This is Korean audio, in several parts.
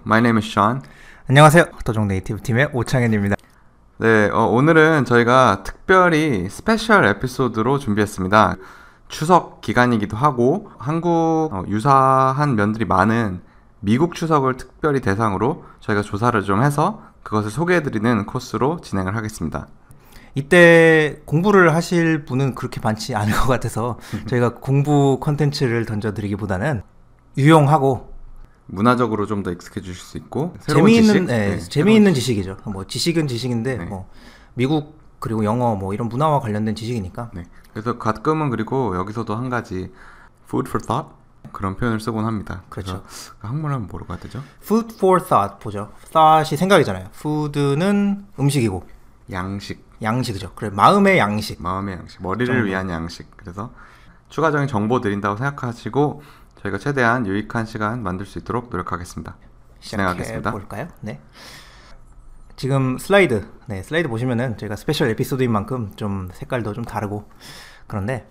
My name is Sean. 안녕하세요. 토종 네이티브 팀의 오창현입니다. 네, 오늘은 저희가 특별히 스페셜 에피소드로 준비했습니다. 추석 기간이기도 하고 한국 유사한 면들이 많은 미국 추석을 특별히 대상으로 저희가 조사를 좀 해서 그것을 소개해드리는 코스로 진행을 하겠습니다. 이때 공부를 하실 분은 그렇게 많지 않을 것 같아서 저희가 공부 콘텐츠를 던져드리기보다는 유용하고 문화적으로 좀 더 익숙해지실 수 있고 새로운 재미있는 지식이죠. 뭐 지식은 지식인데 네. 뭐 미국 그리고 영어 뭐 이런 문화와 관련된 지식이니까. 네. 그래서 가끔은 그리고 여기서도 한 가지 food for thought 그런 표현을 쓰곤 합니다. 그렇죠. 한국말로 하면 뭐라고 해야 되죠? Food for thought 보죠. thought이 생각이잖아요. food는 음식이고 양식이죠. 그래 마음의 양식. 마음의 양식, 머리를 위한 양식. 그래서 추가적인 정보 드린다고 생각하시고 저희가 최대한 유익한 시간 만들 수 있도록 노력하겠습니다. 진행하겠습니다. 볼까요? 네. 지금 슬라이드 보시면은 저희가 스페셜 에피소드인 만큼 좀 색깔도 좀 다르고 그런데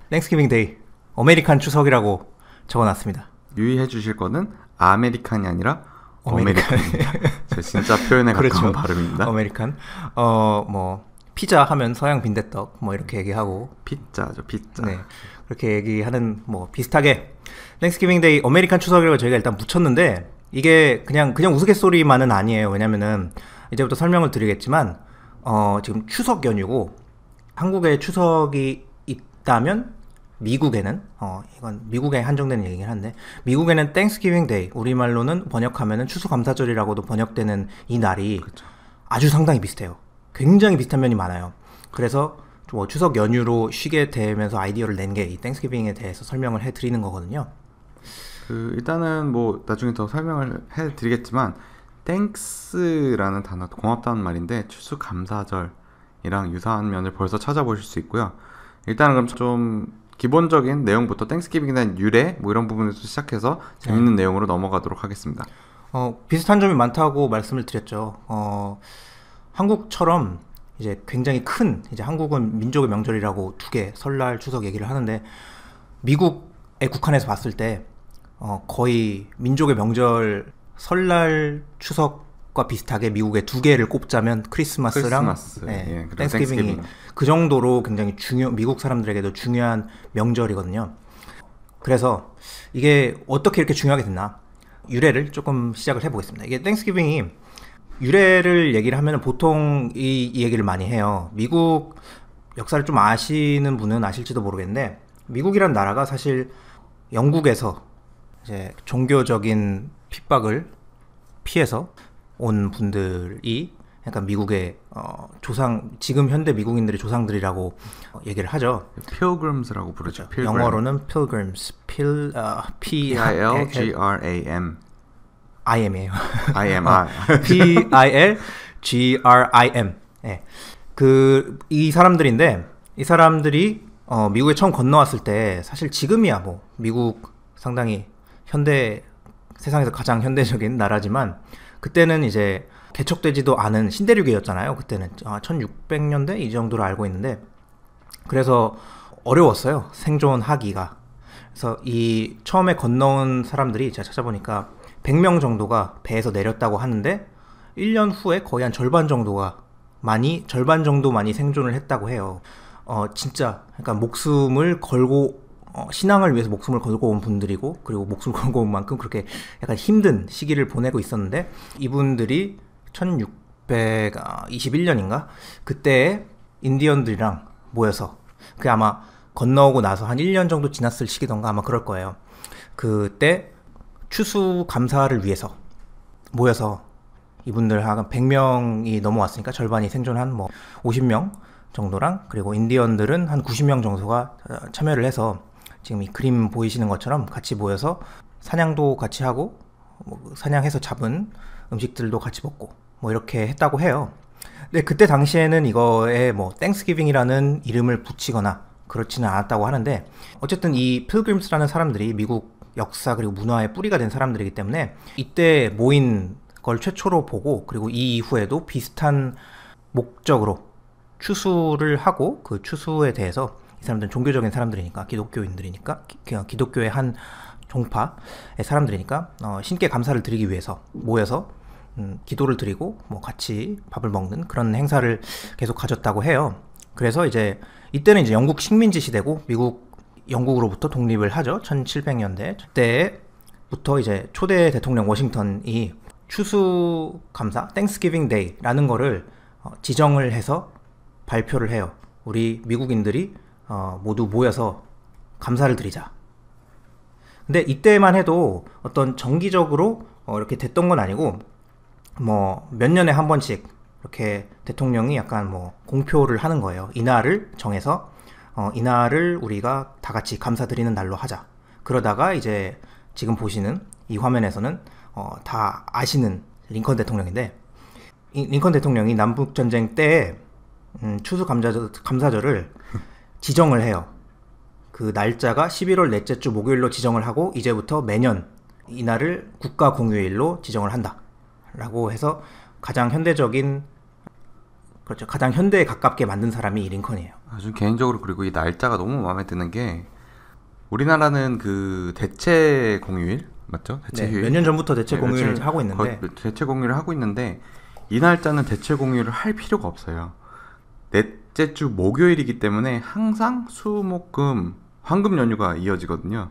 땡스기빙 데이 아메리칸 추석이라고 적어놨습니다. 유의해 주실 거는 아메리칸이 아니라 어메리칸입니다. 제 진짜 표현에 가까운 그렇죠. 발음입니다. 아메리칸. 뭐 피자 하면 서양 빈대떡 뭐 이렇게 얘기하고 피자죠, 피자. 네. 그렇게 얘기하는 뭐 비슷하게 땡스기빙 데이 아메리칸 추석이라고 저희가 일단 붙였는데 이게 그냥 우스갯소리만은 아니에요. 왜냐면은 이제부터 설명을 드리겠지만 지금 추석 연휴고 한국에 추석이 있다면 미국에는 이건 미국에 한정되는 얘기긴 한데 미국에는 땡스기빙 데이 우리말로는 번역하면은 추수감사절이라고도 번역되는 이 날이 그렇죠. 아주 상당히 비슷해요. 굉장히 비슷한 면이 많아요. 그래서 뭐 추석 연휴로 쉬게 되면서 아이디어를 낸 게 이 땡스기빙에 대해서 설명을 해드리는 거거든요. 일단은 뭐 나중에 더 설명을 해드리겠지만 땡스라는 단어, 고맙다는 말인데 추수감사절이랑 유사한 면을 벌써 찾아보실 수 있고요. 일단은 그럼 좀 기본적인 내용부터 땡스기빙에 대한 유래 뭐 이런 부분에서 시작해서 재밌는 내용으로 넘어가도록 하겠습니다. 비슷한 점이 많다고 말씀을 드렸죠. 한국처럼 이제 굉장히 큰 이제 한국은 민족의 명절이라고 두 개 설날 추석 얘기를 하는데 미국에 국한해서 봤을 때 거의 민족의 명절 설날 추석과 비슷하게 미국의 두 개를 꼽자면 크리스마스랑 땡스기빙이 그 정도로 굉장히 미국 사람들에게도 중요한 명절이거든요. 그래서 이게 어떻게 이렇게 중요하게 됐나 유래를 조금 시작을 해보겠습니다. 이게 땡스기빙이 유래를 얘기를 하면 보통 이 얘기를 많이 해요. 미국 역사를 좀 아시는 분은 아실지도 모르겠는데 미국이란 나라가 사실 영국에서 이제 종교적인 핍박을 피해서 온 분들이 약간 미국의 지금 현대 미국인들의 조상들이라고 얘기를 하죠. Pilgrims라고 부르죠. 그렇죠. 영어로는 Pilgrims, P-I-L-G-R-A-M. IM이에요. P-I-L-G-R-I-M. 네. 이 사람들인데 이 사람들이 미국에 처음 건너왔을 때 사실 지금이야 뭐 미국 상당히 세상에서 가장 현대적인 나라지만 그때는 이제 개척되지도 않은 신대륙이었잖아요. 그때는 1600년대 이 정도로 알고 있는데 그래서 어려웠어요. 생존하기가. 그래서 이 처음에 건너온 사람들이 제가 찾아보니까 100명 정도가 배에서 내렸다고 하는데 1년 후에 거의 한 절반 정도 많이 생존을 했다고 해요. 진짜 그러니까 목숨을 걸고 신앙을 위해서 목숨을 걸고 온 분들이고 그리고 목숨을 걸고 온 만큼 그렇게 약간 힘든 시기를 보내고 있었는데 이분들이 1621년인가 그때 인디언들이랑 모여서 그게 아마 건너오고 나서 한 1년 정도 지났을 시기던가 아마 그럴 거예요. 그때 추수감사를 위해서 모여서 이분들 한 100명이 넘어왔으니까 절반이 생존한 뭐 50명 정도랑 그리고 인디언들은 한 90명 정도가 참여를 해서 지금 이 그림 보이시는 것처럼 같이 모여서 사냥도 같이 하고 뭐 사냥해서 잡은 음식들도 같이 먹고 뭐 이렇게 했다고 해요. 근데 그때 당시에는 이거에 뭐 땡스기빙이라는 이름을 붙이거나 그렇지는 않았다고 하는데 어쨌든 이 필그림스라는 사람들이 미국 역사 그리고 문화의 뿌리가 된 사람들이기 때문에 이때 모인 걸 최초로 보고 그리고 이 이후에도 비슷한 목적으로 추수를 하고 그 추수에 대해서 이 사람들은 종교적인 사람들이니까 기독교인들이니까 기독교의 한 종파의 사람들이니까 신께 감사를 드리기 위해서 모여서 기도를 드리고 뭐 같이 밥을 먹는 그런 행사를 계속 가졌다고 해요. 그래서 이제 이때는 이제 영국 식민지 시대고 영국으로부터 독립을 하죠. 1700년대 때부터 이제 초대 대통령 워싱턴이 추수감사 Thanksgiving Day라는 거를 지정을 해서 발표를 해요. 우리 미국인들이 모두 모여서 감사를 드리자. 근데 이때만 해도 어떤 정기적으로 이렇게 됐던 건 아니고 뭐 몇 년에 한 번씩 이렇게 대통령이 약간 뭐 공표를 하는 거예요. 이날을 정해서 이날을 우리가 다 같이 감사드리는 날로 하자. 그러다가 이제 지금 보시는 이 화면에서는 다 아시는 링컨 대통령인데 이 링컨 대통령이 남북전쟁 때 추수감사절을 지정을 해요. 그 날짜가 11월 넷째 주 목요일로 지정을 하고 이제부터 매년 이날을 국가 공휴일로 지정을 한다 라고 해서 가장 현대적인, 그렇죠, 가장 현대에 가깝게 만든 사람이 이 링컨이에요. 아주 개인적으로 그리고 이 날짜가 너무 마음에 드는 게 우리나라는 그 대체 공휴일 맞죠? 대체 네, 휴일. 몇 년 전부터 대체 네, 공휴일을 며칠 하고 있는데 대체 공휴일을 하고 있는데 이 날짜는 대체 공휴일을 할 필요가 없어요. 넷째 주 목요일이기 때문에 항상 수, 목, 금 황금 연휴가 이어지거든요.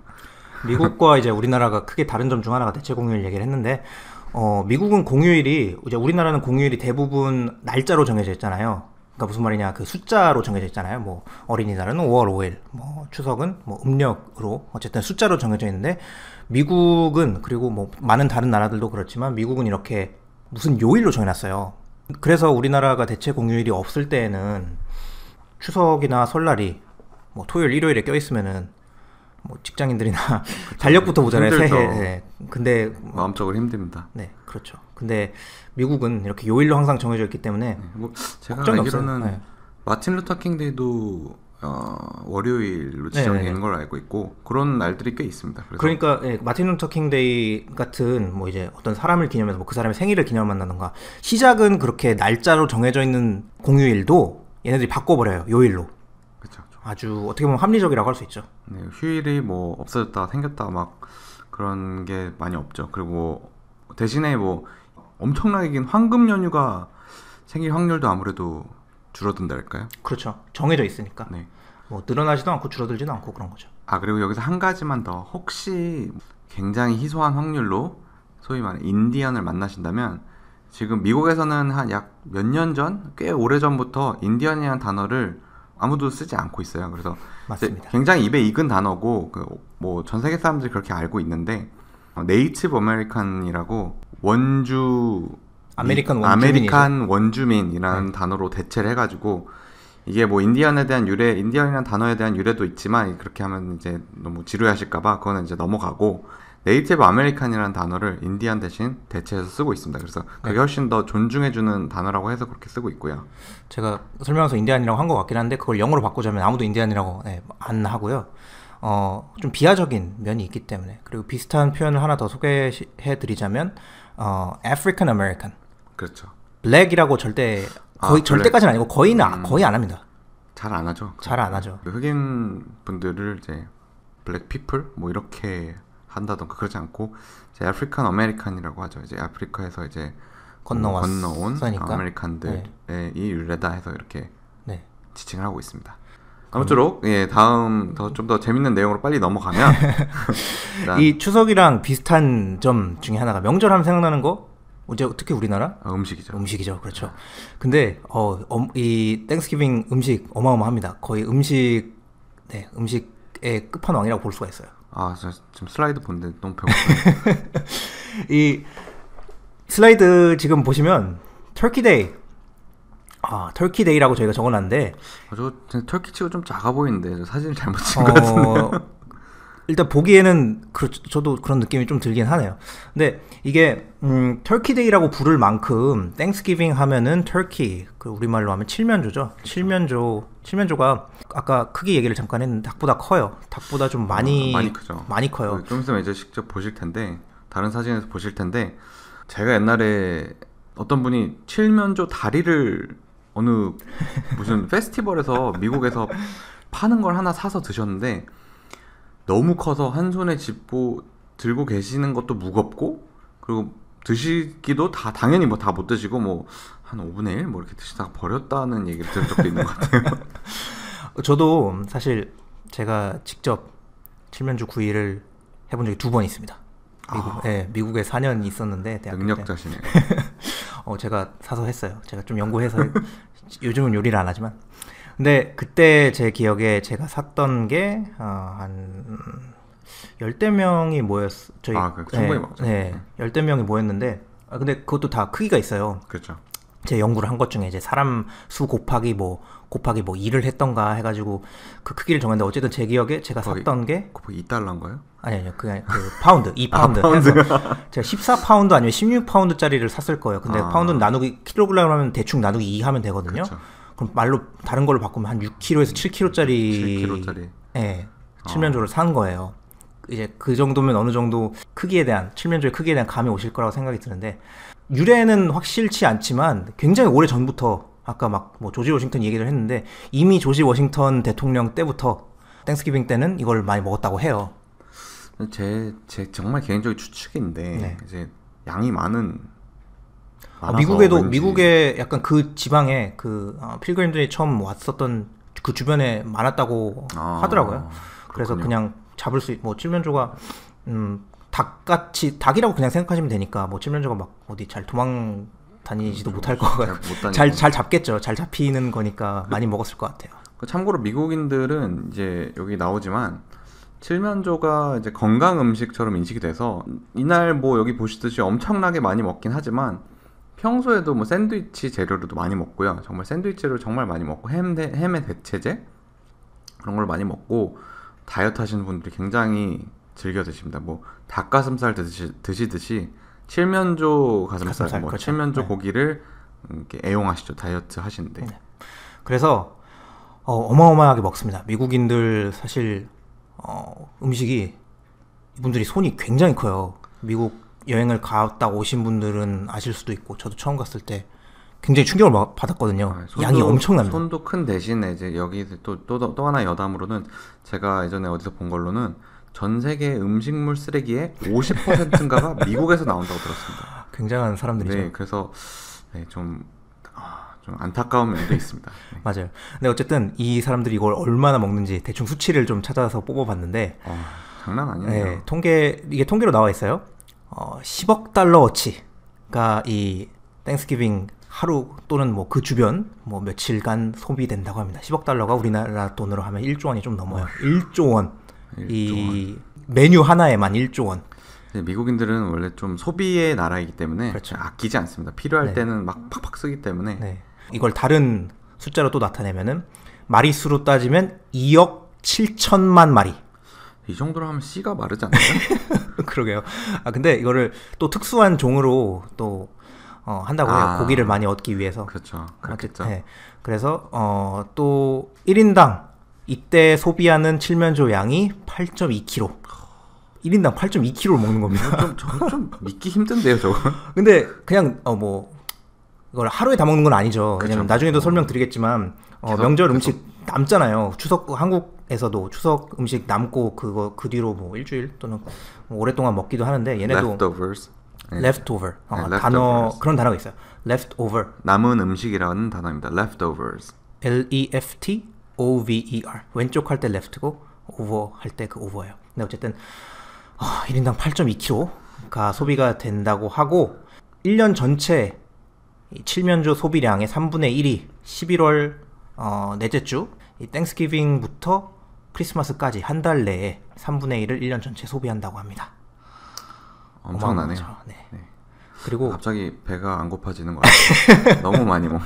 미국과 이제 우리나라가 크게 다른 점 중 하나가 대체 공휴일 얘기를 했는데 미국은 공휴일이 이제 우리나라는 공휴일이 대부분 날짜로 정해져 있잖아요. 그러니까 무슨 말이냐, 그 숫자로 정해져 있잖아요. 뭐 어린이날은 5월 5일, 뭐 추석은 뭐 음력으로 어쨌든 숫자로 정해져 있는데 미국은, 그리고 뭐 많은 다른 나라들도 그렇지만 미국은 이렇게 무슨 요일로 정해놨어요. 그래서 우리나라가 대체 공휴일이 없을 때에는 추석이나 설날이 뭐 토요일 일요일에 껴있으면은 뭐 직장인들이나 달력부터 보잖아요. 힘들죠. 새해. 네. 근데 마음적으로 힘듭니다. 네, 그렇죠. 근데 미국은 이렇게 요일로 항상 정해져 있기 때문에 네, 뭐 제가 걱정이 알기로는 없어요. 네. 마틴 루터 킹 데이도 월요일로 지정된 네, 네. 걸 알고 있고 그런 날들이 꽤 있습니다. 그래서 그러니까 마틴 루터 킹 데이 같은 뭐 이제 어떤 사람을 기념해서 뭐 그 사람의 생일을 기념한다던가 시작은 그렇게 날짜로 정해져 있는 공휴일도 얘네들이 바꿔버려요. 요일로. 그렇죠. 아주 어떻게 보면 합리적이라고 할 수 있죠. 네, 휴일이 뭐 없어졌다 생겼다 막 그런 게 많이 없죠. 그리고 대신에 뭐 엄청나게 긴 황금 연휴가 생길 확률도 아무래도 줄어든달까요? 그렇죠. 정해져 있으니까. 네. 뭐 늘어나지도 않고 줄어들지도 않고 그런 거죠. 아 그리고 여기서 한 가지만 더, 혹시 굉장히 희소한 확률로 소위 말해 인디언을 만나신다면 지금 미국에서는 한 약 몇 년 전, 꽤 오래 전부터 인디언이라는 단어를 아무도 쓰지 않고 있어요. 그래서 맞습니다. 굉장히 입에 익은 단어고 뭐 전 세계 사람들이 그렇게 알고 있는데 네이티브 아메리칸이라고 원주 아메리칸 원주민이라는 네. 단어로 대체를 해가지고 이게 뭐 인디언에 대한 유래, 인디언이라는 단어에 대한 유래도 있지만 그렇게 하면 이제 너무 지루하실까봐 그거는 이제 넘어가고 네이티브 아메리칸이라는 단어를 인디언 대신 대체해서 쓰고 있습니다. 그래서 그게 네. 훨씬 더 존중해주는 단어라고 해서 그렇게 쓰고 있고요. 제가 설명해서 인디안이라고 한 것 같긴 한데 그걸 영어로 바꾸자면 아무도 인디안이라고 안 하고요. 좀 비하적인 면이 있기 때문에. 그리고 비슷한 표현을 하나 더 소개해드리자면 African American, 그렇죠. 블랙이라고 절대 거의 블랙. 절대까지는 아니고 거의 안 합니다. 잘 안 하죠. 잘 안 하죠. 그 흑인 분들을 이제 블랙 피플 뭐 이렇게 한다던가 그러지 않고 이제 아프리칸 아메리칸이라고 하죠. 이제 아프리카에서 이제 건너온 건너왔으니까. 아메리칸들의 이 유래다 해서 이렇게 네. 지칭을 하고 있습니다. 아무쪼록 다음 좀 더 재밌는 내용으로 빨리 넘어가면 일단, 이 추석이랑 비슷한 점 중에 하나가 명절하면 생각나는 거 이제 특히 우리나라 음식이죠. 음식이죠. 그렇죠. 근데 이 땡스기빙 음식 어마어마합니다. 거의 음식의 끝판왕이라고 볼 수가 있어요. 저 지금 슬라이드 보는데 너무 배고프네요. 이 슬라이드 지금 보시면 터키 데이라고 저희가 적어놨는데 저 터키치고 좀 작아 보이는데 저 사진을 잘못 찍은 것 같은데. 일단 보기에는 저도 그런 느낌이 좀 들긴 하네요. 근데 이게 터키 데이라고 부를 만큼 땡스기빙 하면은 터키, 그 우리말로 하면 칠면조죠. 칠면조가 아까 크기 얘기를 잠깐 했는데 닭보다 커요. 닭보다 좀 많이 크죠. 많이 커요. 좀 있으면 이제 직접 보실 텐데 다른 사진에서 보실 텐데 제가 옛날에 어떤 분이 칠면조 다리를 어느 무슨 페스티벌에서 미국에서 파는 걸 하나 사서 드셨는데 너무 커서 한 손에 짚고 들고 계시는 것도 무겁고 그리고 드시기도 다 당연히 뭐 다 못 드시고 뭐 한 5분의 1 뭐 이렇게 드시다가 버렸다는 얘기를 들은 적도 있는 것 같아요. 저도 사실 제가 직접 칠면조 구이를 해본 적이 2번 있습니다. 미국에 4년 있었는데 대학교 능력자시네요. 제가 사서 했어요. 제가 좀 연구해서 요즘은 요리를 안 하지만 근데 그때 제 기억에 제가 샀던 게 한 10대 명이 모였어. 저희 충분히 먹죠. 네, 10대 명이 모였는데 근데 그것도 다 크기가 있어요. 그렇죠. 제 연구를 한 것 중에 이제 사람 수 곱하기 뭐 2를 했던가 해가지고 그 크기를 정했는데 어쨌든 제 기억에 제가 샀던 게 곱하기 2달러인가요? 아니요 그 파운드 2파운드 파운드. 제가 14파운드 아니면 16파운드짜리를 샀을 거예요. 근데 파운드는 나누기 킬로그램 하면 대충 나누기 2 하면 되거든요. 그쵸. 그럼 말로 다른 걸로 바꾸면 한 6kg에서 7kg짜리 7kg짜리 칠면조를 산 거예요. 이제 그 정도면 어느 정도 칠면조의 크기에 대한 감이 오실 거라고 생각이 드는데 유래는 확실치 않지만 굉장히 오래 전부터 아까 막 뭐 조지 워싱턴 얘기를 했는데 이미 조지 워싱턴 대통령 때부터 땡스기빙 때는 이걸 많이 먹었다고 해요. 제 정말 개인적인 추측인데 네. 이제 양이 많아서 미국에 약간 그 지방에 필그림들이 처음 왔었던 그 주변에 많았다고 하더라고요. 그래서 그냥 잡을 수 뭐 칠면조가 닭이라고 그냥 생각하시면 되니까 뭐 칠면조가 막 어디 잘 도망 다니지도 못할 것 같고 잘 잡겠죠. 잘 잡히는 거니까 많이 먹었을 것 같아요. 참고로 미국인들은 이제 여기 나오지만 칠면조가 이제 건강 음식처럼 인식이 돼서 이날 뭐 여기 보시듯이 엄청나게 많이 먹긴 하지만 평소에도 뭐 샌드위치 재료로도 많이 먹고요. 정말 샌드위치를 정말 많이 먹고 햄의 대체제 그런 걸 많이 먹고 다이어트 하시는 분들이 굉장히 즐겨 드십니다. 뭐 닭가슴살 드시듯이 칠면조 가슴살, 뭐 그렇죠. 칠면조 고기를 이렇게 애용하시죠. 다이어트 하시는데. 네. 그래서 어마어마하게 먹습니다. 미국인들 사실 음식이 이분들이 손이 굉장히 커요. 미국 여행을 갔다 오신 분들은 아실 수도 있고 저도 처음 갔을 때 굉장히 충격을 받았거든요. 양이 엄청납니다. 손도 큰 대신에 이제 여기 또 하나 여담으로는 제가 예전에 어디서 본 걸로는 전 세계 음식물 쓰레기의 50%인가가 미국에서 나온다고 들었습니다. 굉장한 사람들이죠. 네, 그래서 좀 안타까운 면도 있습니다. 네. 맞아요. 근데 어쨌든 이 사람들이 이걸 얼마나 먹는지 대충 수치를 좀 찾아서 뽑아봤는데 장난 아니네요. 네, 이게 통계로 나와 있어요. 10억 달러어치가 이 땡스기빙 하루 또는 뭐 그 주변 뭐 며칠간 소비된다고 합니다. 10억 달러가 우리나라 돈으로 하면 1조 원이 좀 넘어요. 1조 원. 이 메뉴 하나에만 1조 원. 미국인들은 원래 좀 소비의 나라이기 때문에 그렇죠. 아끼지 않습니다. 필요할 때는 막 팍팍 쓰기 때문에. 네. 이걸 다른 숫자로 또 나타내면은 마리수로 따지면 2억 7천만 마리. 이 정도로 하면 씨가 마르지 않나요? 그러게요. 근데 이거를 또 특수한 종으로 또 한다고 해요. 고기를 많이 얻기 위해서. 그렇죠. 그렇겠죠. 네. 그래서 또 1인당 이때 소비하는 칠면조 양이 8.2kg. 1인당 8.2kg를 먹는 겁니다. 좀 믿기 힘든데요, 저거. 근데 그냥 이걸 하루에 다 먹는 건 아니죠. 왜냐면 그쵸. 나중에도 설명드리겠지만 명절 음식 남잖아요. 한국에서도 추석 음식 남고 그 뒤로 뭐 일주일 또는 뭐 오랫동안 먹기도 하는데 얘네도 leftovers. leftover leftovers. 그런 단어가 있어요. leftover. 남은 음식이라는 단어입니다. leftovers. leftover. 왼쪽 할 때 left고 over 할 때 그 over예요. 근데 어쨌든 1인당 8.2kg가 소비가 된다고 하고 1년 전체 칠면조 소비량의 3분의 1이 11월 넷째 주 이 땡스기빙부터 크리스마스까지 한 달 내에 3분의 1을 1년 전체 소비한다고 합니다. 엄청나네요. 네. 네. 그리고 갑자기 배가 안 고파지는 것 같아요. 너무 많이 먹네요.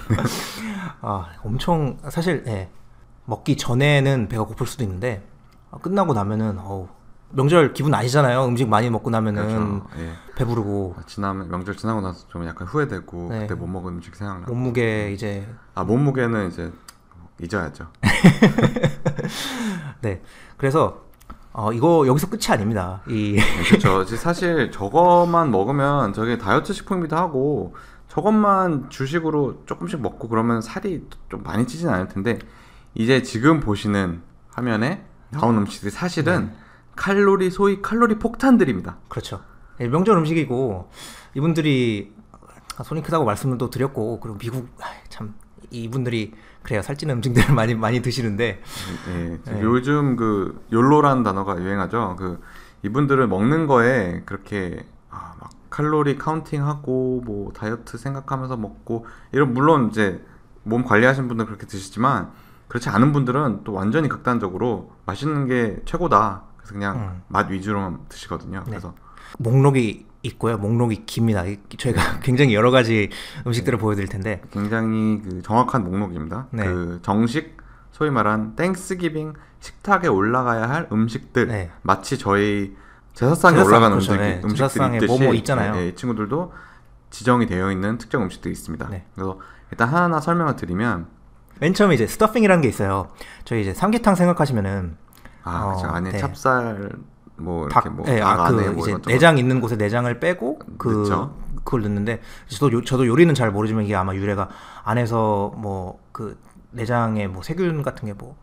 엄청 사실 먹기 전에는 배가 고플 수도 있는데 끝나고 나면은 명절 기분 아시잖아요. 음식 많이 먹고 나면은 그렇죠. 예. 배부르고 명절 지나고 나서 좀 약간 후회되고 네. 그때 못 먹은 음식 생각나고 몸무게 이제 몸무게는 이제 잊어야죠. 네. 그래서 이거 여기서 끝이 아닙니다. 그렇죠. 사실 저것만 먹으면 저게 다이어트 식품이기도 하고 저것만 주식으로 조금씩 먹고 그러면 살이 좀 많이 찌진 않을 텐데 이제 지금 보시는 화면에 나온 음식들이 사실은 소위 칼로리 폭탄들입니다. 그렇죠. 명절 음식이고 이분들이 손이 크다고 말씀도 드렸고 그리고 미국 참 이분들이 그래요. 살찌는 음식들을 많이 드시는데 요즘 그 욜로라는 단어가 유행하죠. 그 이분들은 먹는 거에 그렇게 막 칼로리 카운팅하고 뭐 다이어트 생각하면서 먹고 이런 물론 이제 몸 관리하시는 분들은 그렇게 드시지만 그렇지 않은 분들은 또 완전히 극단적으로 맛있는 게 최고다. 그래서 그냥 맛 위주로만 드시거든요. 그래서 목록이 있고요. 목록이 깁니다. 저희가 굉장히 여러 가지 음식들을 보여드릴 텐데 굉장히 그 정확한 목록입니다. 그 정식 소위 말한 땡스기빙 식탁에 올라가야 할 음식들 마치 저희 제사상에 올라가는 음식들이 제사상에 뭐 있잖아요. 이 친구들도 지정이 되어 있는 특정 음식들이 있습니다. 그래서 일단 하나하나 설명을 드리면 맨 처음에 이제 스터핑이라는 게 있어요. 저희 이제 삼계탕 생각하시면은 그렇죠. 안에 찹쌀 뭐 이렇게 뭐 안에 뭐 이제 내장 있는 곳에 내장을 빼고 그걸 넣는데 저도 요리는 잘 모르지만 이게 아마 유래가 안에서 뭐 그 내장에 뭐 세균 같은 게 뭐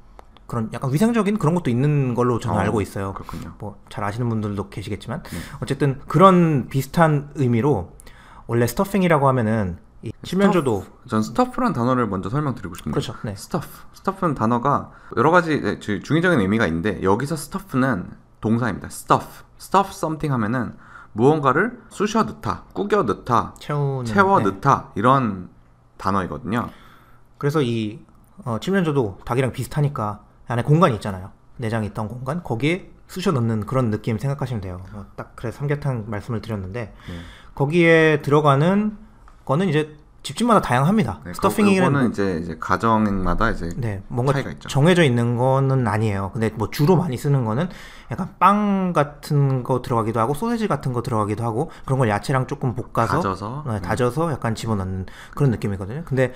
그런 약간 위생적인 그런 것도 있는 걸로 저는 알고 있어요. 그렇군요. 뭐 잘 아시는 분들도 계시겠지만 어쨌든 그런 비슷한 의미로 원래 스터핑이라고 하면은 이 칠면조도 전 스터프라는 단어를 먼저 설명드리고 싶은데 그렇죠. 스터프는 단어가 여러 가지 중의적인 의미가 있는데 여기서 스터프는 동사입니다. stuff something 하면은 무언가를 쑤셔 넣다, 꾸겨 넣다, 채워 넣다 이런 단어이거든요. 그래서 이 칠면조도 닭이랑 비슷하니까 안에 공간이 있잖아요. 내장이 있던 공간 거기에 쑤셔 넣는 그런 느낌 생각하시면 돼요. 딱 그래서 삼계탕 말씀을 드렸는데 거기에 들어가는 거는 이제 집집마다 다양합니다. 스터핑이는 이제 가정마다 이제 뭔가 차이가 있죠. 정해져 있는 거는 아니에요. 근데 뭐 주로 많이 쓰는 거는 약간 빵 같은 거 들어가기도 하고 소세지 같은 거 들어가기도 하고 그런 걸 야채랑 조금 볶아서 다져서 약간 집어넣는 그런 느낌이거든요. 근데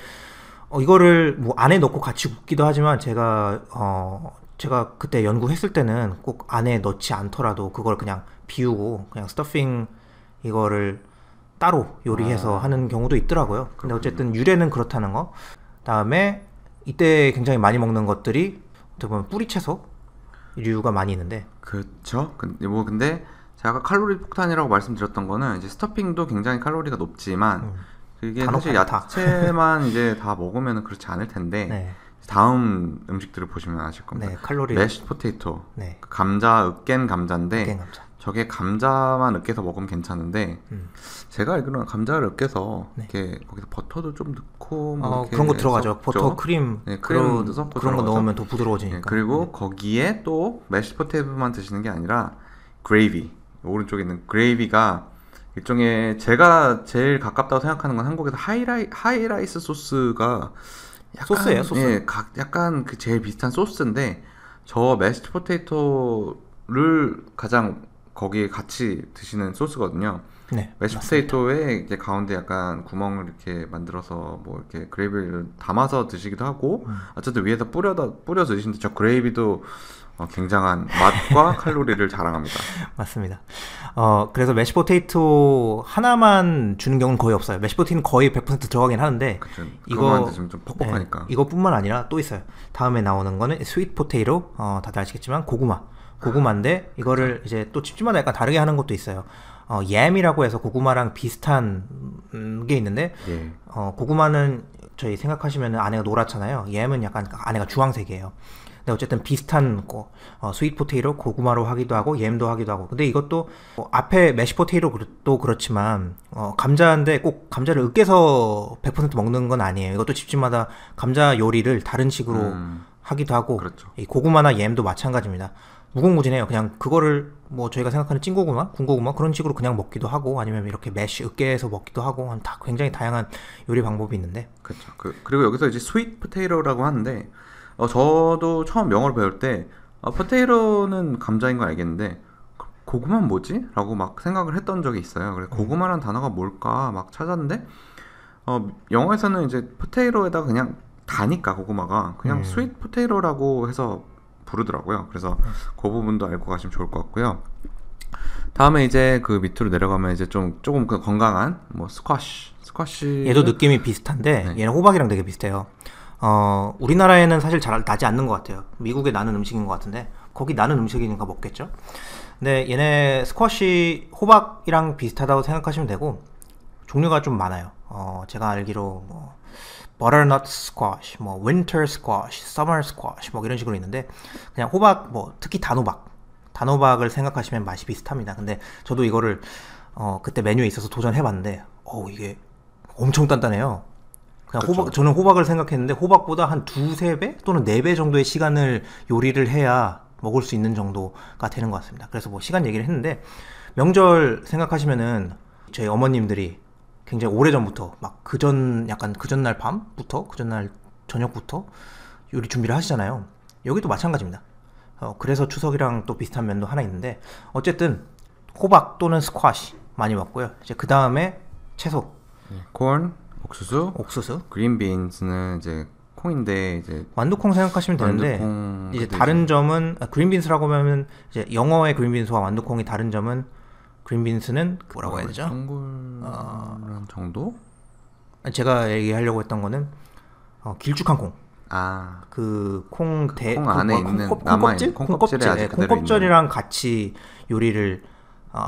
이거를 뭐 안에 넣고 같이 굽기도 하지만 제가 그때 연구했을 때는 꼭 안에 넣지 않더라도 그걸 그냥 비우고 그냥 스터핑 이거를 따로 요리해서 하는 경우도 있더라고요. 근데 어쨌든 유래는 그렇다는 거. 다음에 이때 굉장히 많이 먹는 것들이 어떻게 보면 뿌리채소류가 많이 있는데. 그렇죠. 근데 제가 아까 칼로리 폭탄이라고 말씀드렸던 거는 이제 스터핑도 굉장히 칼로리가 높지만 그게 사실 야채만 이제 다 먹으면 그렇지 않을 텐데 다음 음식들을 보시면 아실 겁니다. 칼로리 매쉬 포테이토, 감자, 으깬 감자인데 저게 감자만 으깨서 먹으면 괜찮은데 제가 알기로는 감자를 으깨서 이렇게 거기서 버터도 좀 넣고 뭐 그런 거 들어가죠. 버터, 크림, 크림도 섞고 그런 거 넣으면 더 부드러워지니까. 그리고 거기에 또 매쉬 포테이토만 드시는 게 아니라 그레이비, 오른쪽에 있는 그레이비가 일종의 제가 제일 가깝다고 생각하는 건 한국에서 하이라이스 소스가 약간, 소스예요, 소스. 약간 그 제일 비슷한 소스인데 저 매쉬 포테이토를 가장 거기에 같이 드시는 소스거든요. 매쉬 포테이토에 이제 가운데 약간 구멍을 이렇게 만들어서 뭐 이렇게 그레이비를 담아서 드시기도 하고 어쨌든 위에다 뿌려서 드시는데 저 그레이비도 굉장한 맛과 칼로리를 자랑합니다. 맞습니다. 그래서 매쉬 포테이토 하나만 주는 경우는 거의 없어요. 매쉬 포테이토는 거의 100% 들어가긴 하는데 이거 드시면 좀 퍽퍽하니까. 이거뿐만 아니라 또 있어요. 다음에 나오는 거는 스윗 포테이토, 다들 아시겠지만 고구마인데 이거를 이제 또 집집마다 약간 다르게 하는 것도 있어요. 얌이라고 해서 고구마랑 비슷한 게 있는데 고구마는 저희 생각하시면 안에가 노랗잖아요. 얌은 약간 안에가 주황색이에요. 근데 어쨌든 비슷한 거 스윗 포테이토 고구마로 하기도 하고 얌도 하기도 하고 근데 이것도 앞에 매쉬 포테이토도 그렇지만 감자인데 꼭 감자를 으깨서 100% 먹는 건 아니에요. 이것도 집집마다 감자 요리를 다른 식으로 하기도 하고 이 고구마나 얌도 마찬가지입니다. 무궁무진해요. 그냥 그거를 뭐 저희가 생각하는 찐고구마, 군고구마 그런 식으로 그냥 먹기도 하고 아니면 이렇게 매쉬 으깨서 먹기도 하고 다 굉장히 다양한 요리 방법이 있는데 그렇죠. 그리고 여기서 이제 스윗 포테이토라고 하는데 저도 처음 영어를 배울 때 포테이토는 감자인 거 알겠는데 고구마는 뭐지? 라고 막 생각을 했던 적이 있어요. 그래서 고구마라는 단어가 뭘까 막 찾았는데 영어에서는 이제 포테이토에다가 그냥 다니까 고구마가 그냥 스윗 포테이토라고 해서 부르더라고요. 그래서 그 부분도 알고 가시면 좋을 것 같고요. 다음에 이제 그 밑으로 내려가면 이제 조금 그 건강한 뭐 스쿼시 얘도 느낌이 비슷한데 얘는 호박이랑 되게 비슷해요. 우리나라에는 사실 잘 나지 않는 것 같아요. 미국에 나는 음식인 것 같은데 거기 나는 음식이니까 먹겠죠. 근데 얘네 스쿼시 호박이랑 비슷하다고 생각하시면 되고 종류가 좀 많아요. 제가 알기로 뭐 버터넛 스쿼시, 뭐 윈터 스쿼시, 서머 스쿼시 뭐 이런 식으로 있는데 그냥 호박 뭐 특히 단호박을 생각하시면 맛이 비슷합니다. 근데 저도 이거를 그때 메뉴에 있어서 도전해봤는데 이게 엄청 단단해요. 그냥 그쵸. 저는 호박을 생각했는데 호박보다 한 두세 배 또는 네 배 정도의 시간을 요리를 해야 먹을 수 있는 정도가 되는 것 같습니다. 그래서 뭐 시간 얘기를 했는데 명절 생각하시면은 저희 어머님들이 굉장히 오래전부터 막 약간 그전날 밤부터 그전날 저녁부터 요리 준비를 하시잖아요. 여기도 마찬가지입니다. 그래서 추석이랑 또 비슷한 면도 하나 있는데 어쨌든 호박 또는 스쿼시 많이 먹고요. 이제 그 다음에 채소, 콘, 옥수수, 옥수수, 그린빈스는 이제 콩인데 이제 완두콩 생각하시면 되는데 완두콩 이제 근데 다른 점은 그린빈스라고 하면 이제 영어의 그린빈스와 완두콩이 다른 점은 그린빈스는 뭐라고 해야 되죠? 동글한 정도? 제가 얘기하려고 했던 거는 길쭉한 콩. 아, 콩 안에 있는 남아있는 콩껍질에 아직 그대로 콩껍질이랑 같이 요리를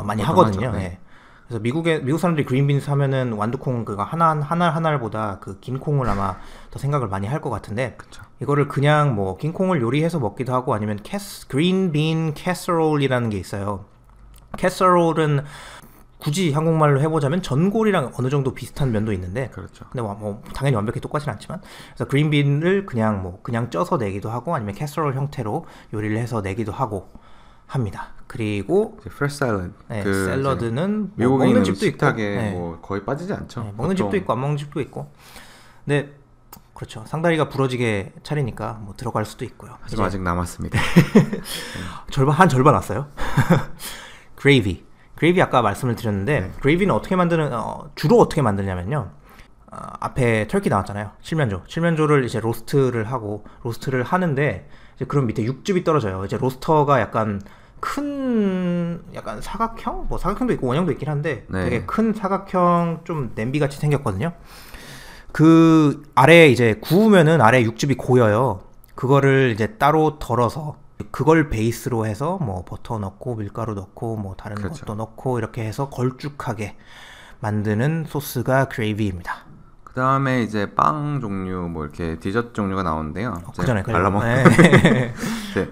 많이 하거든요. 네. 예. 그래서 미국 사람들이 그린빈스 하면은 완두콩 그거 하나보다 그 긴 콩을 아마 더 생각을 많이 할 것 같은데 그쵸. 이거를 그냥 뭐 긴 콩을 요리해서 먹기도 하고 아니면 그린빈 캐서롤이라는 게 있어요. 캐서롤은 굳이 한국말로 해보자면 전골이랑 어느 정도 비슷한 면도 있는데 그렇죠. 근데 뭐 당연히 완벽히 똑같진 않지만 그래서 그린빈을 그냥 쪄서 내기도 하고 아니면 캐서롤 형태로 요리를 해서 내기도 하고 합니다. 그리고 이제 프레시 샐러드. 네, 그 샐러드는 미국에 먹는 있는 집도 있고 식탁에 네, 뭐 거의 빠지지 않죠. 네, 먹는 집도 있고 안 먹는 집도 있고 근데 그렇죠. 상다리가 부러지게 차리니까 뭐 들어갈 수도 있고요. 하지만 아직 남았습니다. 한 절반 왔어요. 그레이비 아까 말씀을 드렸는데 그레이비는 주로 어떻게 만드냐면요. 앞에 터키 나왔잖아요. 칠면조를 이제 로스트를 하는데 이제 그럼 밑에 육즙이 떨어져요. 이제 로스터가 약간 약간 사각형? 뭐 사각형도 있고 원형도 있긴 한데 네. 되게 큰 사각형 좀 냄비같이 생겼거든요. 그 아래에 이제 구우면은 아래 육즙이 고여요. 그거를 이제 따로 덜어서 그걸 베이스로 해서 뭐 버터 넣고 밀가루 넣고 뭐 다른 그렇죠. 것도 넣고 이렇게 해서 걸쭉하게 만드는 소스가 그레이비입니다. 그 다음에 이제 빵 종류 뭐 이렇게 디저트 종류가 나오는데요. 그 전에 발라먹는 이제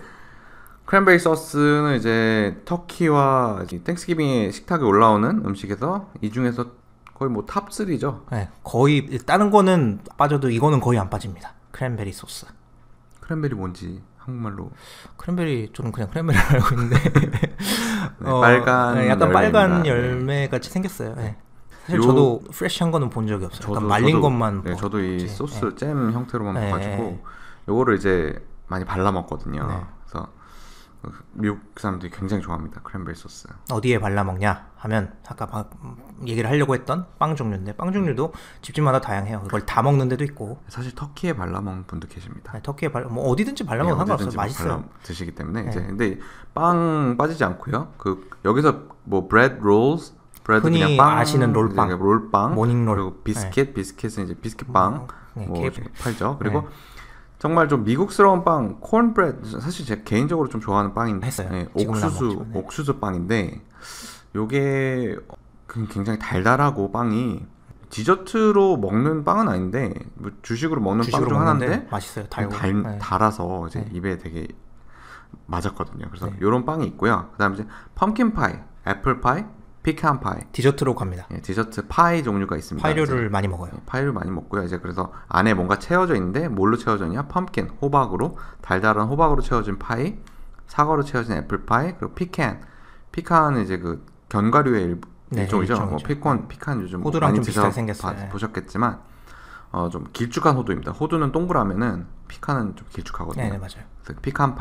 크랜베리 소스는 이제 터키와 땡스기빙의 식탁에 올라오는 음식에서 이 중에서 거의 뭐 탑3죠. 네, 거의 다른 거는 빠져도 이거는 거의 안 빠집니다. 크랜베리 소스. 크랜베리 뭔지 한국말로 저는 그냥 크랜베리를 알고 있는데 빨간 약간 빨간 열매입니다. 열매 같이 생겼어요. 네. 사실 요- 저도 프레시한 거는 본 적이 없어요. 약간 말린 것만 네, 저도 이 봤지. 소스 잼 형태로만 네. 봐가지고 요거를 이제 많이 발라 먹거든요. 네. 그래서 미국 사람들이 굉장히 좋아합니다. 크랜베리 소스. 어디에 발라 먹냐 하면 아까 얘기를 하려고 했던 빵 종류인데 빵 종류도 집집마다 다양해요. 이걸 다 먹는 데도 있고 사실 터키에 발라 먹는 분도 계십니다. 터키에 뭐 어디든지 발라 먹으면 상관없어요. 어디든지 맛있어요. 발라 드시기 때문에 네. 이제 근데 빵 빠지지 않고요. 여기서 뭐 브레드 롤스, 브레드 흔히 그냥 빵 아시는 롤빵, 이제 롤빵, 모닝롤. 그리고 비스킷은 이제 비스킷빵 네, 뭐 케이크. 팔죠. 그리고 네. 정말 좀 미국스러운 빵, 콘브레드 사실 제가 개인적으로 좀 좋아하는 빵인데 했어요. 네, 지금은 안 먹죠. 네. 옥수수 빵인데 요게 굉장히 달달하고 빵이 디저트로 먹는 빵은 아닌데 뭐 주식으로 먹는 빵 주식으로 중 먹는데 하나인데 맛있어요. 달고. 네. 달아서 이제 네. 입에 되게 맞았거든요. 그래서 네. 요런 빵이 있고요. 그다음에 이제 펌킨 파이, 애플 파이, 피칸 파이, 디저트로 갑니다. 디저트 파이 종류가 있습니다. 파이류를 많이 먹어요. 파이를 많이 먹고요. 이제 그래서 안에 뭔가 채워져 있는데 뭘로 채워져 있냐? 펌킨, 호박으로 달달한 호박으로 채워진 파이, 사과로 채워진 애플 파이, 그리고 피칸은 이제 그 견과류의 일종이죠. 뭐 피칸 요즘 호두랑 많이 좀 비슷하게 생겼어요. 보셨겠지만 좀 길쭉한 호두입니다. 호두는 동그라면은 피칸은 좀 길쭉하거든요. 네, 맞아요. 그래서 피칸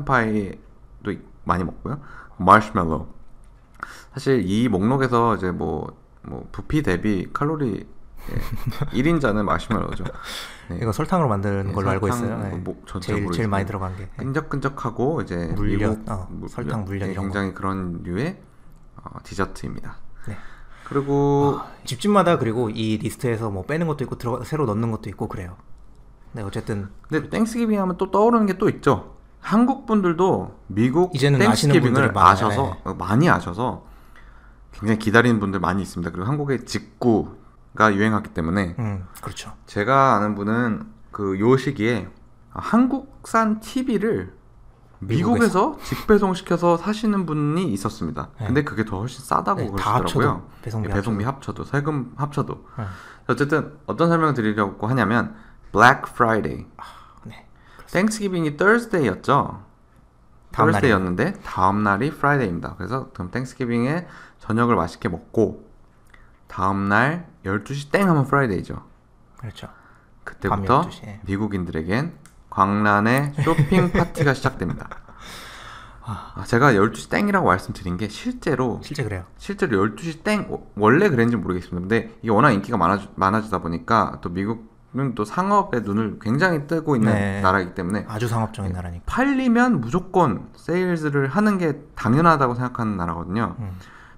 파이도 많이 먹고요. 마시멜로. 사실 이 목록에서 이제 뭐 부피 대비 칼로리 1인자는 마시멜로죠. 네. 이거 설탕으로 만든 걸로 알고 있어요. 네. 제일 많이 들어간 게 끈적끈적하고 이제 물엿, 설탕 물엿 이런 굉장히 그런 류의 디저트입니다. 네. 그리고 집집마다 그리고 이 리스트에서 뭐 빼는 것도 있고 새로 넣는 것도 있고 그래요. 네, 어쨌든 근데 땡스기빙 하면 또 떠오르는 게 또 있죠. 한국 분들도 미국 이제는 아시는 분들이 땡스기빙을 많아요. 아셔서 많이 아셔서 굉장히 기다리는 분들 많이 있습니다. 그리고 한국의 직구가 유행하기 때문에 그렇죠. 제가 아는 분은 그 요 시기에 한국산 TV를 미국에서 직배송시켜서 사시는 분이 있었습니다. 네. 근데 그게 더 훨씬 싸다고 네, 다 그러시더라고요. 합쳐도, 배송비 배송비 합쳐도 세금 합쳐도. 네. 어쨌든 어떤 설명을 드리려고 하냐면 Black Friday. 네. 땡스기빙이 Thursday였죠. 다음 Thursday였는데 다음 날이 Friday입니다. 그래서 그럼 땡스기빙에 저녁을 맛있게 먹고 다음 날 12시 땡 하면 Friday죠. 그렇죠. 그때부터 밤 12시 에. 미국인들에겐 광란의 쇼핑 파티가 시작됩니다. 제가 12시 땡이라고 말씀드린 게 실제로 그래요. 12시 땡 원래 그랬는지 모르겠습니다. 근데 이게 워낙 인기가 많아지다 보니까 또 미국은 또 상업에 눈을 굉장히 뜨고 있는 네. 나라이기 때문에 아주 상업적인 나라니까. 팔리면 무조건 세일즈를 하는 게 당연하다고 생각하는 나라거든요.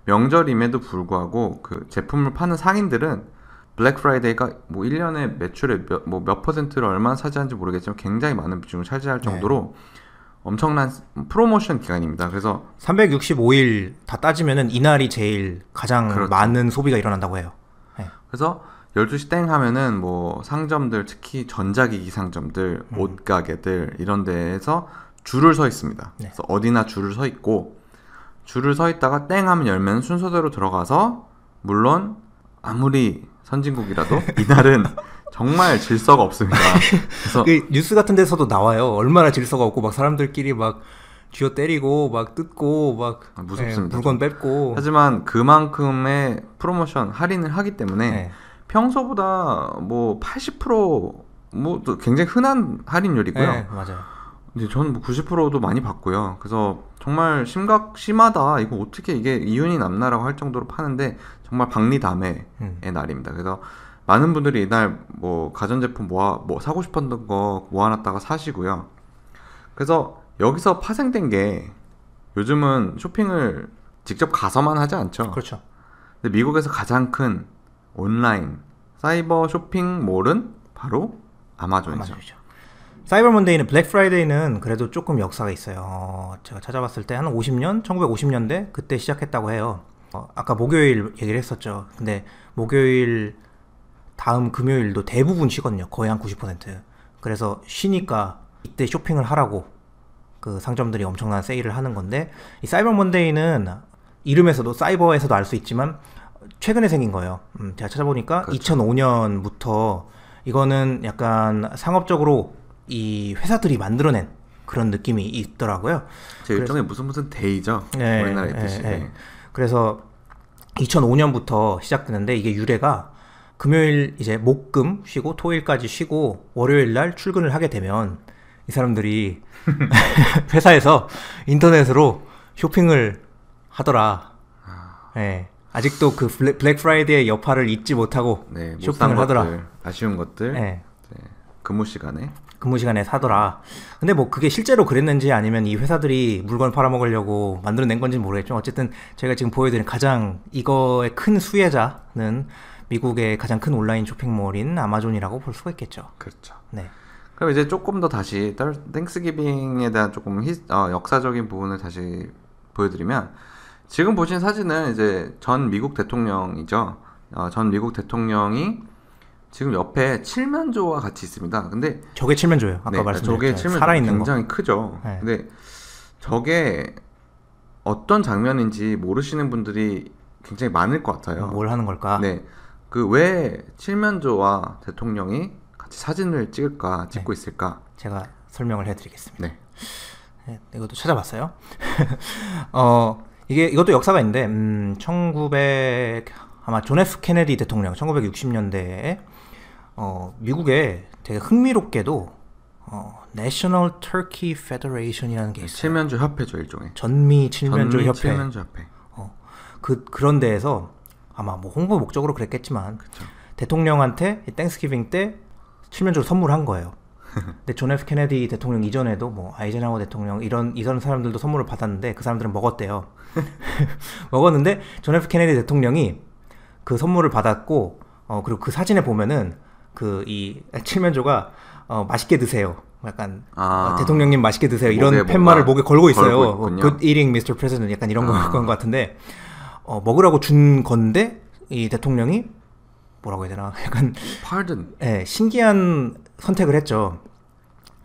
명절임에도 불구하고 그 제품을 파는 상인들은 블랙 프라이데이가 뭐 1년에 매출의 몇 퍼센트를 얼마나 차지하는지 모르겠지만 굉장히 많은 비중을 차지할 정도로 엄청난 프로모션 기간입니다. 그래서 365일 다 따지면은 이날이 제일 가장 그렇죠. 많은 소비가 일어난다고 해요. 네. 그래서 12시 땡 하면은 뭐 상점들, 특히 전자기기 상점들, 옷가게들 이런 데에서 줄을 서 있습니다. 네. 그래서 어디나 줄을 서 있고 줄을 서 있다가 땡 하면 열면 순서대로 들어가서 물론 아무리 선진국이라도 이날은 정말 질서가 없습니다. 그래서 그 뉴스 같은 데서도 나와요. 얼마나 질서가 없고 막 사람들끼리 막 쥐어 때리고 막 뜯고 막 무섭습니다. 물건 뺏고. 하지만 그만큼의 프로모션 할인을 하기 때문에 네. 평소보다 뭐 80%뭐 굉장히 흔한 할인율이고요. 네, 맞아요. 근데 저는 뭐 90%도 많이 받고요. 그래서 정말 심하다. 이거 어떻게 이게 이윤이 남나라고 할 정도로 파는데 정말 박리담회의 날입니다. 그래서 많은 분들이 이날 뭐 가전제품 뭐 사고 싶었던 거 모아놨다가 사시고요. 그래서 여기서 파생된 게 요즘은 쇼핑을 직접 가서만 하지 않죠. 그렇죠. 근데 미국에서 가장 큰 온라인 사이버 쇼핑몰은 바로 아마존이죠. 사이버 먼데이는 블랙 프라이데이는 그래도 조금 역사가 있어요. 제가 찾아봤을 때 한 50년, 1950년대 그때 시작했다고 해요. 아까 목요일 얘기를 했었죠. 근데 목요일 다음 금요일도 대부분 쉬거든요. 거의 한 90%. 그래서 쉬니까 이때 쇼핑을 하라고 그 상점들이 엄청난 세일을 하는 건데, 이 사이버 먼데이는 이름에서도 사이버에서도 알 수 있지만 최근에 생긴 거예요. 제가 찾아보니까 그렇죠. 2005년부터 이거는 약간 상업적으로 이 회사들이 만들어낸 그런 느낌이 있더라고요. 일종의 무슨 데이죠. 네, 우리나라 있듯이. 네. 그래서 2005년부터 시작되는데 이게 유래가 금요일 이제 목금 쉬고 토요일까지 쉬고 월요일 날 출근을 하게 되면 이 사람들이 회사에서 인터넷으로 쇼핑을 하더라. 네. 아직도 그 블랙 프라이데이의 여파를 잊지 못하고 네, 쇼핑을 하더라. 아쉬운 것들. 네. 근무 시간에. 근무 시간에 사더라. 근데 뭐 그게 실제로 그랬는지 아니면 이 회사들이 물건 팔아먹으려고 만들어낸 건지 모르겠지만 어쨌든 제가 지금 보여드린 가장 이거의 큰 수혜자는 미국의 가장 큰 온라인 쇼핑몰인 아마존이라고 볼 수가 있겠죠. 그렇죠. 네. 그럼 이제 조금 더 다시 땡스기빙에 대한 조금 역사적인 부분을 다시 보여드리면, 지금 보신 사진은 이제 전 미국 대통령이죠. 전 미국 대통령이 지금 옆에 칠면조와 같이 있습니다. 근데 저게 칠면조예요. 아까 네, 말씀드렸죠. 저게 칠면조 살아있는 굉장히 거. 크죠. 네. 근데 저게 어떤 장면인지 모르시는 분들이 굉장히 많을 것 같아요. 뭘 하는 걸까? 네, 그 왜 칠면조와 대통령이 같이 사진을 찍고 있을까? 제가 설명을 해드리겠습니다. 네. 네, 이것도 찾아봤어요. 이것도 역사가 있는데, 아마 존 F 케네디 대통령, 1960년대에, 미국에 되게 흥미롭게도, National Turkey Federation이라는 게 있어요. 칠면조 협회죠, 일종의. 전미 칠면조 협회. 칠면조 협회. 그런 데에서 아마 뭐 홍보 목적으로 그랬겠지만, 그쵸. 대통령한테 땡스기빙 때 칠면조를 선물한 거예요. 근데 존 F 케네디 대통령 이전에도 뭐 아이젠하워 대통령 이런 사람들도 선물을 받았는데 그 사람들은 먹었대요. 먹었는데 존 F 케네디 대통령이 그 선물을 받았고 그리고 그 사진에 보면은 그 이 칠면조가 맛있게 드세요. 약간 아, 대통령님 맛있게 드세요 이런 목에 팻말을 뭔가 목에 걸고 있어요. 걸고 있군요. Good eating, Mr. President 약간 이런 건 것 같은데 먹으라고 준 건데 이 대통령이 뭐라고 해야 되나 약간 pardon. 예, 신기한 선택을 했죠.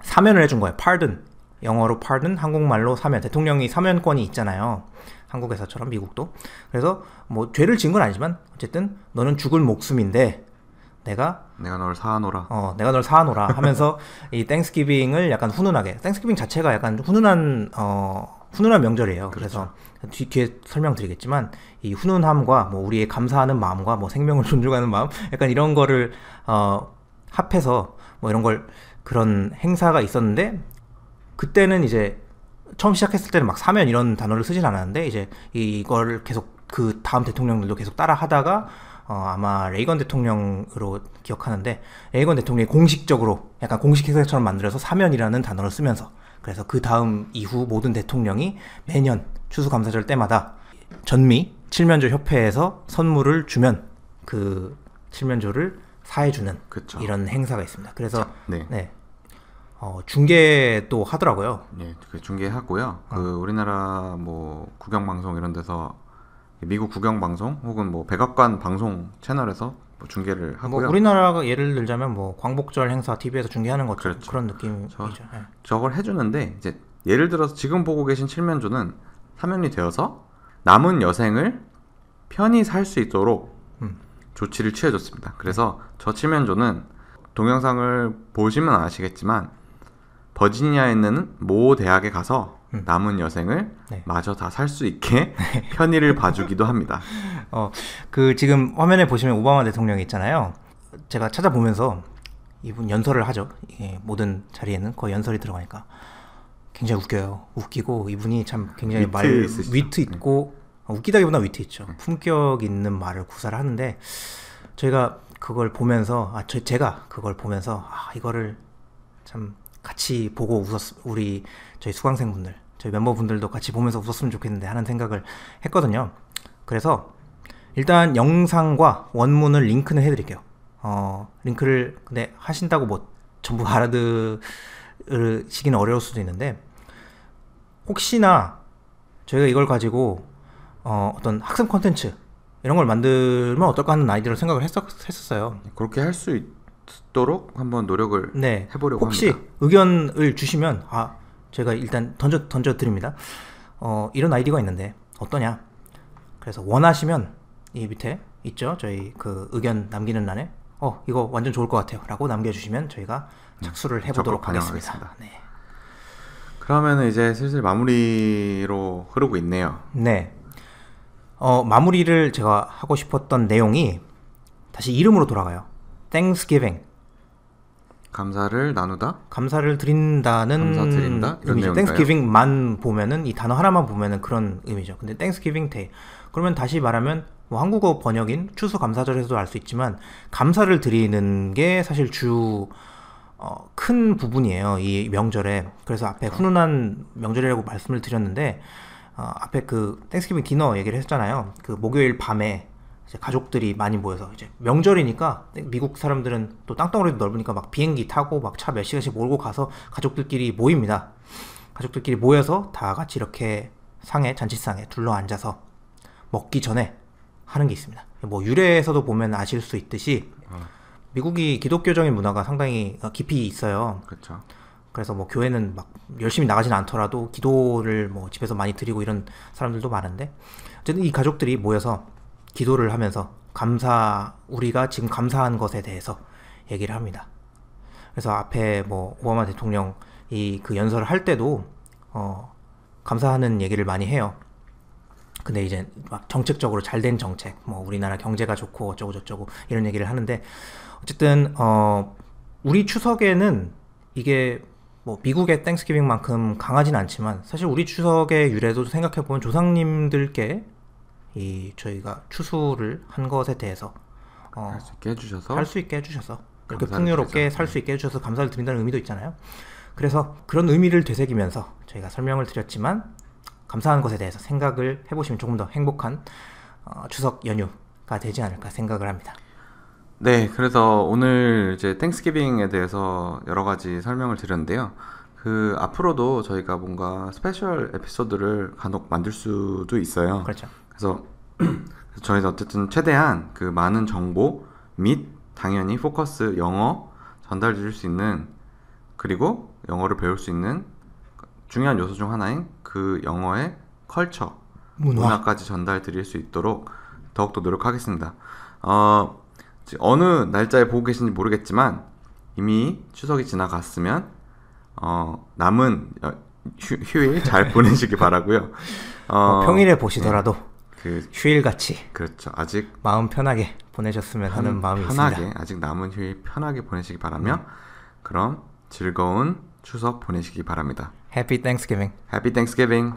사면을 해준 거예요. pardon. 영어로 pardon, 한국말로 사면. 대통령이 사면권이 있잖아요. 한국에서처럼 미국도. 그래서 뭐 죄를 지은 건 아니지만 어쨌든 너는 죽을 목숨인데 내가 널 사노라. 내가 널 사노라 하면서 이 땡스기빙을 약간 훈훈하게. 땡스기빙 자체가 약간 훈훈한 명절이에요. 그래서 뒤에 설명드리겠지만 이 훈훈함과 뭐 우리의 감사하는 마음과 뭐 생명을 존중하는 마음 약간 이런 거를 합해서 뭐 이런 걸 그런 행사가 있었는데 그때는 이제 처음 시작했을 때는 막 사면 이런 단어를 쓰진 않았는데 이제 이걸 계속 그 다음 대통령들도 계속 따라 하다가 아마 레이건 대통령으로 기억하는데 레이건 대통령이 공식적으로 약간 공식 행사처럼 만들어서 사면이라는 단어를 쓰면서 그래서 그 다음 이후 모든 대통령이 매년 추수감사절 때마다 전미 칠면조 협회에서 선물을 주면 그 칠면조를 사해주는 그쵸. 이런 행사가 있습니다. 그래서 네. 중계도 하더라고요. 네, 그 중계하고요. 그 우리나라 뭐 국영 방송 이런 데서 미국 국영 방송 혹은 뭐 백악관 방송 채널에서 뭐 중계를 하고요. 뭐 우리나라가 예를 들자면 뭐 광복절 행사 TV에서 중계하는 것처럼 그렇죠. 그런 느낌이죠. 저걸 해주는데 이제 예를 들어서 지금 보고 계신 칠면조는 사면이 되어서 남은 여생을 편히 살 수 있도록 조치를 취해줬습니다. 그래서 저 칠면조는 동영상을 보시면 아시겠지만 버지니아에 있는 모 대학에 가서 남은 여생을 마저 다 살 수 있게 편의를 봐주기도 합니다. 그 지금 화면에 보시면 오바마 대통령이 있잖아요. 제가 찾아보면서 이분 연설을 하죠. 모든 자리에는 거의 연설이 들어가니까 굉장히 웃겨요. 웃기고 이분이 참 굉장히 위트 있고 웃기다기보다 위트 있죠. 품격 있는 말을 구사를 하는데 저희가 그걸 보면서 제가 그걸 보면서 이거를 참 같이 보고 우리 저희 수강생분들 저희 멤버분들도 같이 보면서 웃었으면 좋겠는데 하는 생각을 했거든요. 그래서 일단 영상과 원문을 링크는 해드릴게요. 링크를 근데 하신다고 뭐 전부 알아들으시기는 어려울 수도 있는데 혹시나 저희가 이걸 가지고 어떤 학습 콘텐츠 이런 걸 만들면 어떨까 하는 아이디어를 생각을 했었어요. 그렇게 할 수 있도록 한번 노력을 해보려고 혹시 합니다. 의견을 주시면 제가 일단 던져 드립니다. 이런 아이디어가 있는데 어떠냐? 그래서 원하시면 이 밑에 있죠. 저희 그 의견 남기는欄에 이거 완전 좋을 것 같아요 라고 남겨주시면 저희가 착수를 해보도록 하겠습니다. 네. 그러면 이제 슬슬 마무리로 흐르고 있네요. 네. 마무리를 제가 하고 싶었던 내용이 다시 이름으로 돌아가요. Thanksgiving. 감사를 나누다? 감사를 드린다는 감사드린다? 이런 의미죠. 내용인가요? Thanksgiving만 보면은 이 단어 하나만 보면은 그런 의미죠. 근데 Thanksgiving Day. 그러면 다시 말하면 뭐 한국어 번역인 추수감사절에서도 알 수 있지만 감사를 드리는 게 사실 큰 부분이에요. 이 명절에. 그래서 앞에 훈훈한 명절이라고 말씀을 드렸는데 앞에 그 땡스기빙 디너 얘기를 했잖아요. 그 목요일 밤에 이제 가족들이 많이 모여서 이제 명절이니까 미국 사람들은 또 땅덩어리도 넓으니까 막 비행기 타고 막 차 몇 시간씩 몰고 가서 가족들끼리 모입니다. 가족들끼리 모여서 다 같이 이렇게 잔치상에 둘러 앉아서 먹기 전에 하는 게 있습니다. 뭐 유래에서도 보면 아실 수 있듯이 미국이 기독교적인 문화가 상당히 깊이 있어요. 그렇죠. 그래서 뭐 교회는 막 열심히 나가진 않더라도 기도를 뭐 집에서 많이 드리고 이런 사람들도 많은데 어쨌든 이 가족들이 모여서 기도를 하면서 우리가 지금 감사한 것에 대해서 얘기를 합니다. 그래서 앞에 뭐 오바마 대통령이 그 연설을 할 때도 감사하는 얘기를 많이 해요. 근데 이제 막 정책적으로 잘된 정책, 뭐 우리나라 경제가 좋고 어쩌고 저쩌고 이런 얘기를 하는데 어쨌든 우리 추석에는 이게 뭐 미국의 땡스기빙만큼 강하진 않지만 사실 우리 추석의 유래도 생각해보면 조상님들께 저희가 추수를 한 것에 대해서 할 수 있게 해주셔서 이렇게 풍요롭게 살 수 있게 해주셔서 감사를 드린다는 의미도 있잖아요. 그래서 그런 의미를 되새기면서 저희가 설명을 드렸지만 감사한 것에 대해서 생각을 해보시면 조금 더 행복한 추석 연휴가 되지 않을까 생각을 합니다. 네, 그래서 오늘 이제 땡스기빙에 대해서 여러 가지 설명을 드렸는데요. 그 앞으로도 저희가 뭔가 스페셜 에피소드를 간혹 만들 수도 있어요. 그렇죠. 그래서 저희는 어쨌든 최대한 그 많은 정보 및 당연히 포커스 영어 전달 드릴 수 있는, 그리고 영어를 배울 수 있는 중요한 요소 중 하나인 그 영어의 컬처, 문화까지 전달 드릴 수 있도록 더욱더 노력하겠습니다. 어느 날짜에 보고 계신지 모르겠지만 이미 추석이 지나갔으면 남은 휴일 잘 보내시기 바라고요. 평일에 보시더라도 그 휴일같이 그렇죠. 아직 마음 편하게 보내셨으면 하는 마음이 편하게 있습니다. 아직 남은 휴일 편하게 보내시기 바라며 그럼 즐거운 추석 보내시기 바랍니다. Happy Thanksgiving. Happy Thanksgiving.